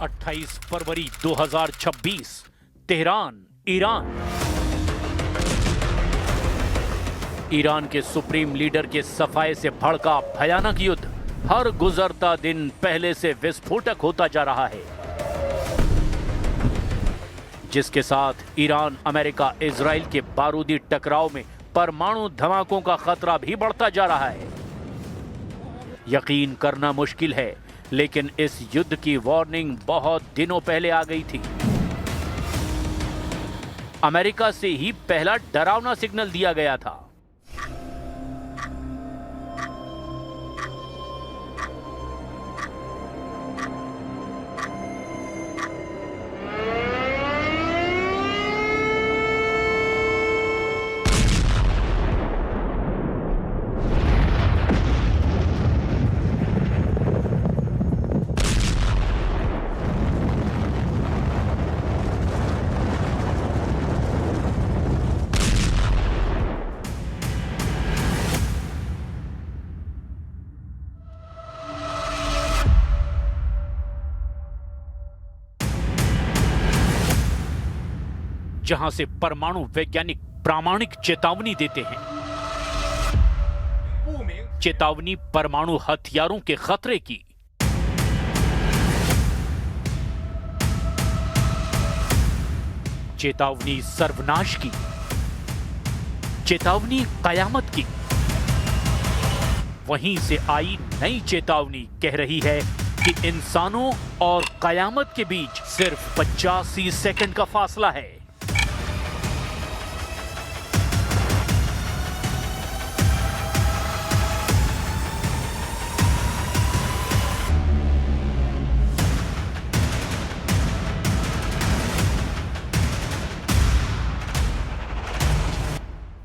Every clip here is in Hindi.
28 फरवरी 2026 तेहरान, ईरान। ईरान के सुप्रीम लीडर के सफाए से भड़का भयानक युद्ध हर गुजरता दिन पहले से विस्फोटक होता जा रहा है, जिसके साथ ईरान, अमेरिका, इजराइल के बारूदी टकराव में परमाणु धमाकों का खतरा भी बढ़ता जा रहा है। यकीन करना मुश्किल है, लेकिन इस युद्ध की वार्निंग बहुत दिनों पहले आ गई थी। अमेरिका से ही पहला डरावना सिग्नल दिया गया था। जहां से परमाणु वैज्ञानिक प्रामाणिक चेतावनी देते हैं। चेतावनी परमाणु हथियारों के खतरे की। चेतावनी सर्वनाश की। चेतावनी कयामत की। वहीं से आई नई चेतावनी कह रही है कि इंसानों और कयामत के बीच सिर्फ 85 सेकंड का फासला है।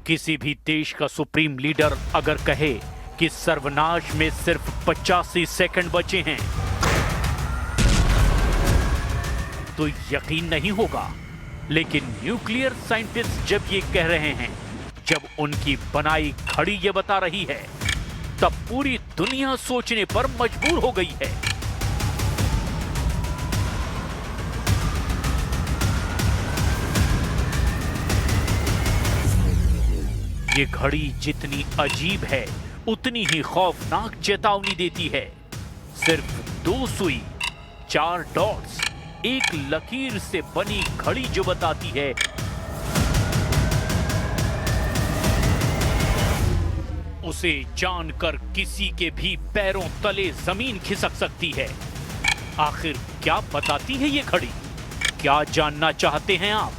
किसी भी देश का सुप्रीम लीडर अगर कहे कि सर्वनाश में सिर्फ 85 सेकंड बचे हैं, तो यकीन नहीं होगा। लेकिन न्यूक्लियर साइंटिस्ट जब ये कह रहे हैं, जब उनकी बनाई घड़ी ये बता रही है, तब पूरी दुनिया सोचने पर मजबूर हो गई है। ये घड़ी जितनी अजीब है, उतनी ही खौफनाक चेतावनी देती है। सिर्फ 2 सुई, 4 डॉट्स, एक लकीर से बनी घड़ी जो बताती है उसे जानकर किसी के भी पैरों तले जमीन खिसक सकती है। आखिर क्या बताती है ये घड़ी? क्या जानना चाहते हैं आप?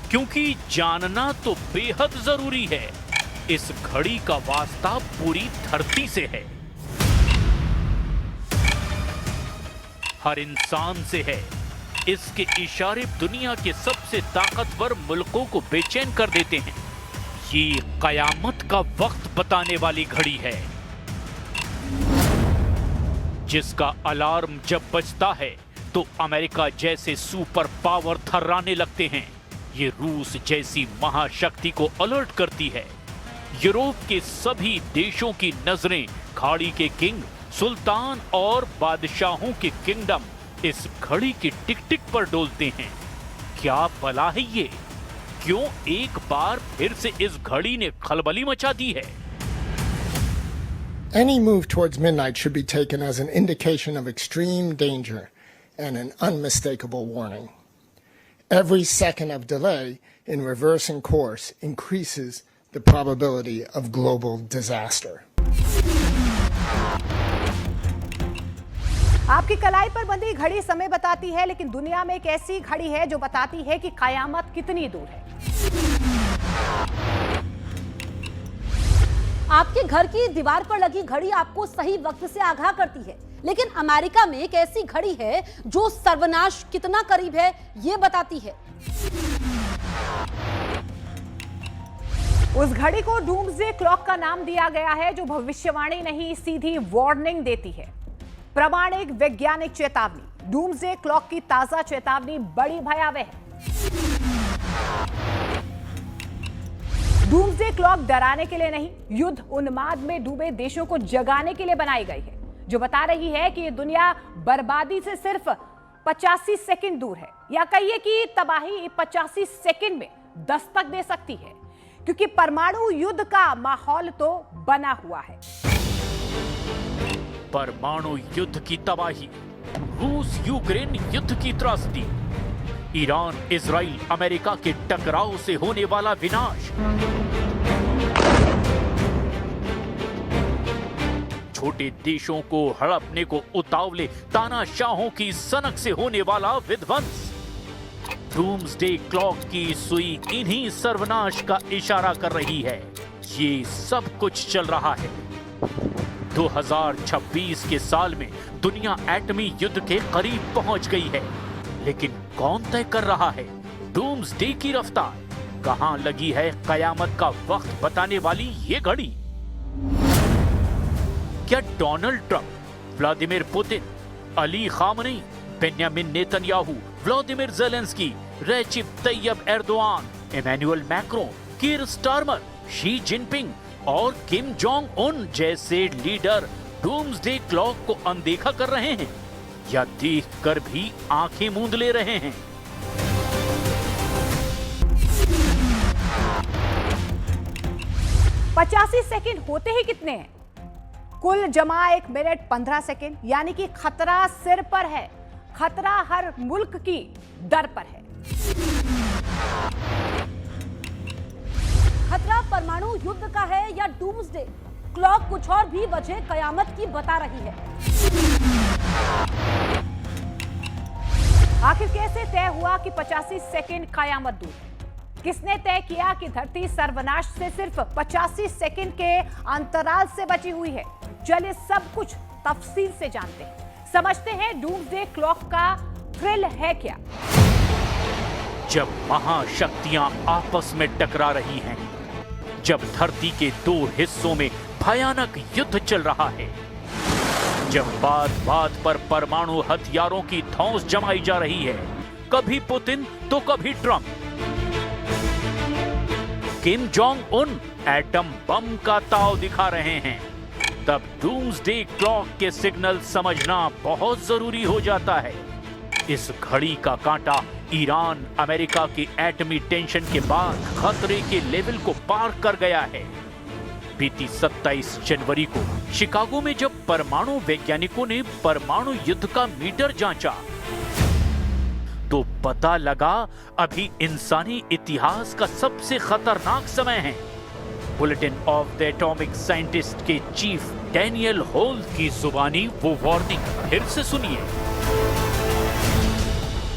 क्योंकि जानना तो बेहद जरूरी है। इस घड़ी का वास्ता पूरी धरती से है, हर इंसान से है। इसके इशारे दुनिया के सबसे ताकतवर मुल्कों को बेचैन कर देते हैं। ये कयामत का वक्त बताने वाली घड़ी है, जिसका अलार्म जब बजता है तो अमेरिका जैसे सुपर पावर थर्राने लगते हैं। ये रूस जैसी महाशक्ति को अलर्ट करती है। यूरोप के सभी देशों की नजरें खाड़ी के किंग, सुल्तान और बादशाहों के किंगडम इस घड़ी की टिक टिक पर डोलते हैं। क्या भला है ये? क्यों एक बार फिर से इस घड़ी ने खलबली मचा दी है? Any move towards midnight should be taken as an indication of extreme danger and an unmistakable warning. Every second of delay in reversing course increases the probability of global disaster. आपकी कलाई पर बंधी घड़ी समय बताती है, लेकिन दुनिया में एक ऐसी घड़ी है जो बताती है कि कयामत कितनी दूर है। आपके घर की दीवार पर लगी घड़ी आपको सही वक्त से आगाह करती है, लेकिन अमेरिका में एक ऐसी घड़ी है जो सर्वनाश कितना करीब है ये बताती है। उस घड़ी को डूम्सडे क्लॉक का नाम दिया गया है, जो भविष्यवाणी नहीं, सीधी वार्निंग देती है। प्रामाणिक वैज्ञानिक चेतावनी। डूम्सडे क्लॉक की ताजा चेतावनी बड़ी भयावह है। डूम्सडे क्लॉक डराने के लिए नहीं, युद्ध उन्माद में डूबे देशों को जगाने के लिए बनाई गई है, जो बता रही है कि ये दुनिया बर्बादी से सिर्फ 85 सेकंड दूर है, या कहिए कि तबाही 85 सेकंड में दस्तक दे सकती है, क्योंकि परमाणु युद्ध का माहौल तो बना हुआ है। परमाणु युद्ध की तबाही, रूस यूक्रेन युद्ध की त्रासदी, ईरान इजराइल अमेरिका के टकराव से होने वाला विनाश, छोटे देशों को हड़पने को उतावले तानाशाहों की सनक से होने वाला विध्वंस। डूम्सडे क्लॉक की सुई इन्हीं सर्वनाश का इशारा कर रही है। ये सब कुछ चल रहा है। 2026 के साल में दुनिया एटमी युद्ध के करीब पहुंच गई है, लेकिन कौन तय कर रहा है डूम्सडे की रफ्तार? कहां लगी है कयामत का वक्त बताने वाली ये घड़ी? क्या Donald Trump, Vladimir Putin, Ali Khamenei, Benjamin Netanyahu, Vladimir Zelensky, Recep Tayyip Erdogan, Emmanuel Macron, Keir Starmer, Xi Jinping और किम जोंग उन जैसे लीडर डूम्सडे क्लॉक को अनदेखा कर रहे हैं, या देखकर भी आंखें मूंद ले रहे हैं? पचासी सेकंड होते ही कितने हैं? कुल जमा 1 मिनट 15 सेकंड, यानी कि खतरा सिर पर है। खतरा हर मुल्क की दर पर है। खतरा परमाणु युद्ध का है या डूम्सडे क्लॉक कुछ और भी वजह कयामत की बता रही है? आखिर कैसे तय हुआ कि 85 सेकंड कयामत दूर है? किसने तय किया कि धरती सर्वनाश से सिर्फ 85 सेकंड के अंतराल से बची हुई है? चलिए सब कुछ तफसील से जानते हैं, समझते हैं डूम्सडे क्लॉक का थ्रिल है क्या। जब महाशक्तियां आपस में टकरा रही हैं, जब धरती के 2 हिस्सों में भयानक युद्ध चल रहा है, जब बात बात पर परमाणु हथियारों की धौंस जमाई जा रही है, कभी पुतिन तो कभी Trump, Kim Jong Un atom bomb का ताव दिखा रहे हैं, तब डूम्सडे क्लॉक के सिग्नल समझना बहुत जरूरी हो जाता है। इस घड़ी का कांटा ईरान अमेरिका की एटमी टेंशन के बाद खतरे के लेवल को पार कर गया है। बीती 27 जनवरी को शिकागो में जब परमाणु वैज्ञानिकों ने परमाणु युद्ध का मीटर जांचा, तो पता लगा अभी इंसानी इतिहास का सबसे खतरनाक समय है। Bulletin of the atomic scientist के चीफ डैनियल होल की जुबानी वो वार्निंग फिर से सुनिए।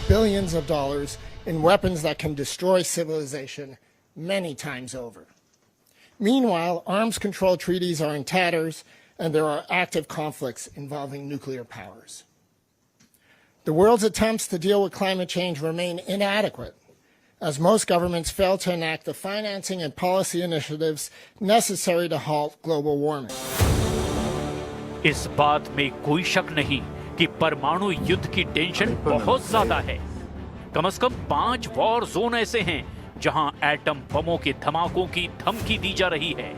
Billions of dollars in weapons that can destroy civilization many times over. Meanwhile, arms control treaties are in tatters and there are active conflicts involving nuclear powers. The world's attempts to deal with climate change remain inadequate, as most governments fail to enact the financing and policy initiatives necessary to halt global warming. इस बात में कोई शक नहीं कि परमाणु युद्ध की टेंशन बहुत ज्यादा है। कम से कम 5 वॉर जोन ऐसे हैं जहां एटम बमों के धमाकों की धमकी दी जा रही है।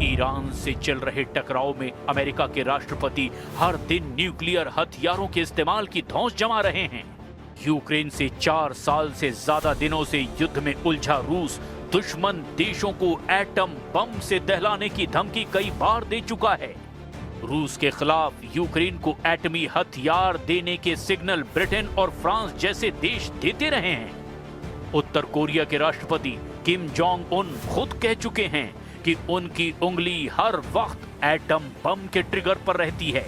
ईरान से चल रहे टकराव में अमेरिका के राष्ट्रपति हर दिन न्यूक्लियर हथियारों के इस्तेमाल की धौंस जमा रहे हैं। यूक्रेन से 4 साल से ज्यादा दिनों से युद्ध में उलझा रूस दुश्मन देशों को एटम बम से दहलाने की धमकी कई बार दे चुका है। रूस के खिलाफ यूक्रेन को एटमी हथियार देने के सिग्नल ब्रिटेन और फ्रांस जैसे देश देते रहे हैं। उत्तर कोरिया के राष्ट्रपति किम जोंग उन खुद कह चुके हैं कि उनकी उंगली हर वक्त एटम बम के ट्रिगर पर रहती है।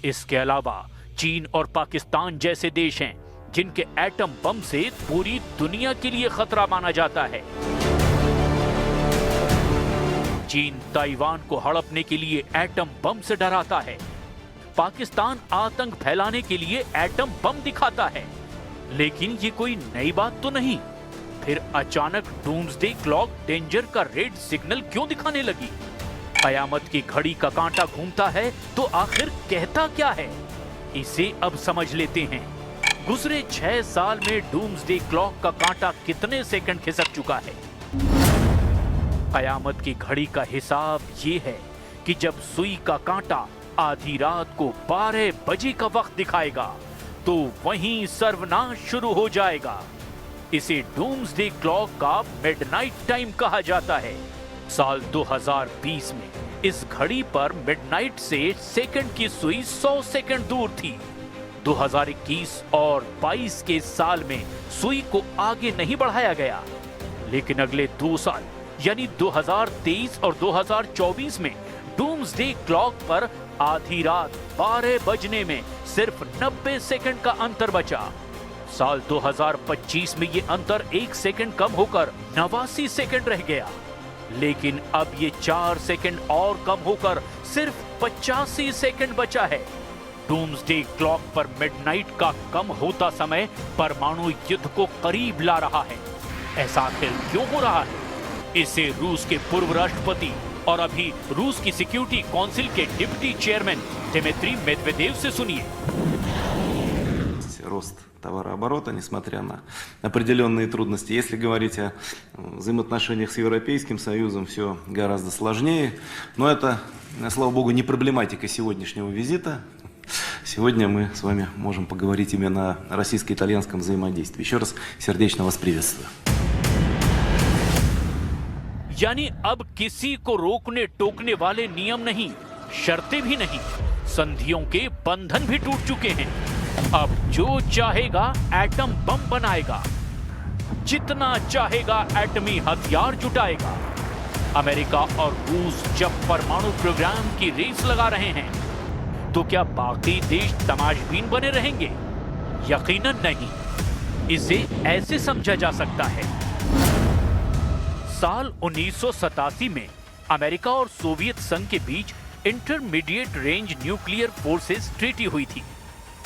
इसके अलावा चीन और पाकिस्तान जैसे देश हैं जिनके एटम बम से पूरी दुनिया के लिए खतरा माना जाता है। चीन ताइवान को हड़पने के लिए एटम बम से डराता है। पाकिस्तान आतंक फैलाने के लिए एटम बम दिखाता है। लेकिन ये कोई नई बात तो नहीं। फिर अचानक डूम्सडे क्लॉक डेंजर का रेड सिग्नल क्यों दिखाने लगी? कयामत की घड़ी का कांटा घूमता है तो आखिर कहता क्या है? इसे अब समझ लेते हैं। गुजरे 6 साल में डूम्सडे क्लॉक का कांटा कितने सेकंड खिसक चुका है? कयामत की घड़ी का हिसाब ये है कि जब सुई का कांटा आधी रात को 12 बजे का वक्त दिखाएगा तो वहीं सर्वनाश शुरू हो जाएगा। इसे डूम्सडे क्लॉक का मिडनाइट टाइम कहा जाता है। साल 2020 में इस घड़ी पर मिडनाइट से सेकंड की सुई 100 सेकंड दूर थी। 2021 और 22 के साल में सुई को आगे नहीं बढ़ाया गया, लेकिन अगले 2 साल यानी 2023 और 2024 में डूम्सडे क्लॉक पर आधी रात 12 बजने में सिर्फ 90 सेकंड का अंतर बचा। साल 2025 में ये अंतर 1 सेकंड कम होकर 89 सेकंड रह गया, लेकिन अब ये 4 सेकंड और कम होकर सिर्फ 85 सेकंड बचा है। डूम्सडे क्लॉक पर मिडनाइट का कम होता समय परमाणु युद्ध को करीब ला रहा है। ऐसा आखिर क्यों हो रहा है? इसे रूस के पूर्व राष्ट्रपति और अभी रूस की सिक्योरिटी काउंसिल के डिप्टी चेयरमैन दिमित्री मेदवेदेव से सुनिए। Рост товарооборота, несмотря на определенные трудности. Если говорить о взаимоотношениях с Европейским Союзом, все гораздо сложнее. Но это, слава богу, не проблематика сегодняшнего визита. Сегодня мы с вами можем поговорить именно о российско-итальянском взаимодействии. Еще раз сердечно вас приветствую. यानी अब किसी को रोकने टोकने वाले नियम नहीं, शर्तें भी नहीं, संधियों के बंधन भी टूट चुके हैं। अब जो चाहेगा एटम बम बनाएगा, जितना चाहेगा एटमी हथियार जुटाएगा। अमेरिका और रूस जब परमाणु प्रोग्राम की रेस लगा रहे हैं, तो क्या बाकी देश तमाशबीन बने रहेंगे? यकीनन नहीं। इसे ऐसे समझा जा सकता है। साल 1987 में अमेरिका और सोवियत संघ के बीच intermediate range nuclear forces treaty हुई थी,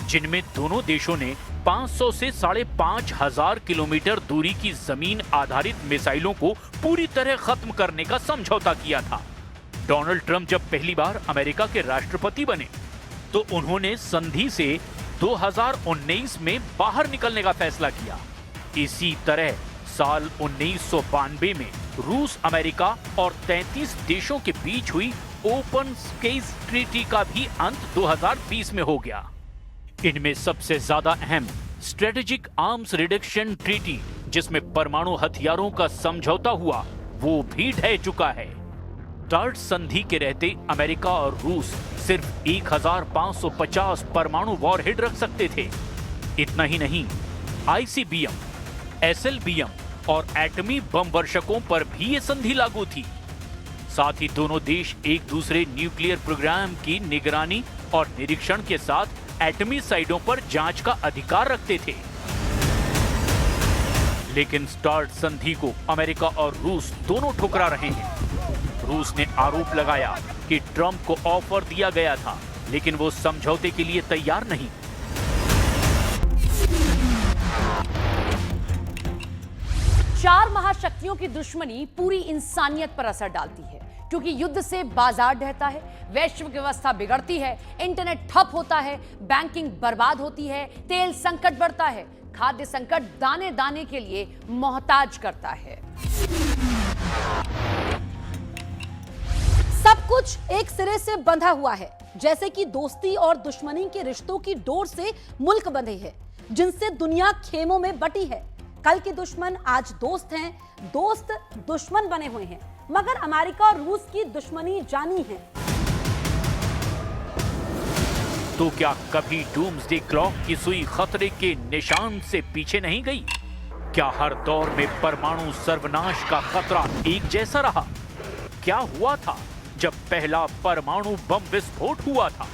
जिनमें दोनों देशों ने 500 से 5,500 किलोमीटर दूरी की जमीन आधारित मिसाइलों को पूरी तरह खत्म करने का समझौता किया था। डोनाल्ड ट्रंप जब पहली बार अमेरिका के राष्ट्रपति बने, तो उन्होंने संधि से 2019 में बाहर निकलने का फैसला किया। इसी तरह साल 1992 में रूस, अमेरिका और 33 देशों के बीच हुई ओपन स्पेस ट्रीटी का भी अंत 2020 में हो गया। इनमें सबसे ज्यादा अहम स्ट्रेटेजिक आर्म्स रिडक्शन ट्रीटी, जिसमें परमाणु हथियारों का समझौता हुआ, वो भी ढह चुका है। टार्ट संधि के रहते अमेरिका और रूस सिर्फ 1550 परमाणु वॉरहेड रख सकते थे। इतना ही नहीं, आईसीबीएम, एसएलबीएम और एटमी बम वर्षकों पर भी ये संधि लागू थी। साथ ही दोनों देश एक दूसरे न्यूक्लियर प्रोग्राम की निगरानी और निरीक्षण के साथ एटमी साइटों पर जांच का अधिकार रखते थे। लेकिन स्टार्ट संधि को अमेरिका और रूस दोनों ठुकरा रहे हैं। रूस ने आरोप लगाया कि ट्रंप को ऑफर दिया गया था, लेकिन वो समझौते के लिए तैयार नहीं। चार महाशक्तियों की दुश्मनी पूरी इंसानियत पर असर डालती है, क्योंकि युद्ध से बाजार ढहता है, वैश्विक व्यवस्था बिगड़ती है, इंटरनेट ठप होता है, बैंकिंग बर्बाद होती है, तेल संकट बढ़ता है, खाद्य संकट दाने दाने के लिए मोहताज करता है। सब कुछ एक सिरे से बंधा हुआ है, जैसे कि दोस्ती और दुश्मनी के रिश्तों की डोर से मुल्क बंधे हैं, जिनसे दुनिया खेमों में बटी है। कल के दुश्मन आज दोस्त हैं, दोस्त दुश्मन बने हुए हैं, मगर अमेरिका और रूस की दुश्मनी जानी है। तो क्या कभी डूम्सडे क्लॉक की सुई खतरे के निशान से पीछे नहीं गई? क्या हर दौर में परमाणु सर्वनाश का खतरा एक जैसा रहा? क्या हुआ था जब पहला परमाणु बम विस्फोट हुआ था?